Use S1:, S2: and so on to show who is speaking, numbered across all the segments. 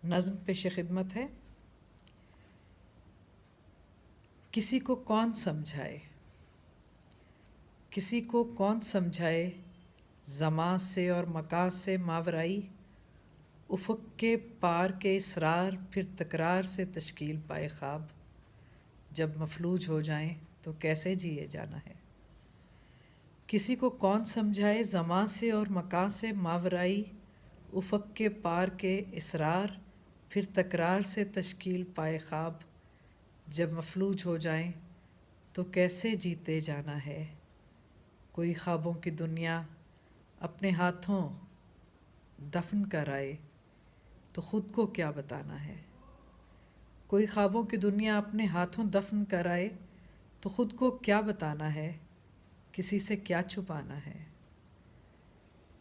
S1: نظم پیش خدمت ہے۔ کسی کو کون سمجھائے، کسی کو کون سمجھائے، زمان سے اور مکان سے ماورائی، افق کے پار کے اسرار پھر تکرار سے تشکیل پائے خواب، جب مفلوج ہو جائیں تو کیسے جیے جانا ہے۔ کسی کو کون سمجھائے، زمان سے اور مکان سے ماورائی، افق کے پار کے اسرار پھر تکرار سے تشکیل پائے خواب، جب مفلوج ہو جائیں تو کیسے جیتے جانا ہے۔ کوئی خوابوں کی دنیا اپنے ہاتھوں دفن کر آئے تو خود کو کیا بتانا ہے۔ کوئی خوابوں کی دنیا اپنے ہاتھوں دفن کر آئے تو خود کو کیا بتانا ہے، کسی سے کیا چھپانا ہے۔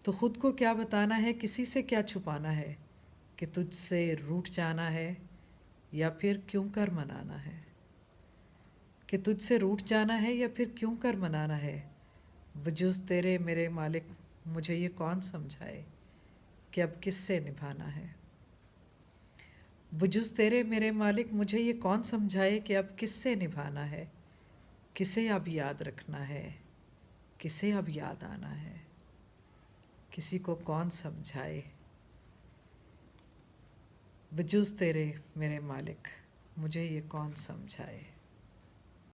S1: تو خود کو کیا بتانا ہے، کسی سے کیا چھپانا ہے، کہ تجھ سے روٹھ جانا ہے یا پھر کیوں کر منانا ہے۔ کہ تجھ سے روٹھ جانا ہے یا پھر کیوں کر منانا ہے، بجز تیرے میرے مالک مجھے یہ کون سمجھائے کہ اب کس سے نبھانا ہے۔ بجز تیرے میرے مالک مجھے یہ کون سمجھائے کہ اب کس سے نبھانا ہے، کسے اب یاد رکھنا ہے، کسے اب یاد آنا ہے۔ کسی کو کون سمجھائے، بجز تیرے میرے مالک مجھے یہ کون سمجھائے۔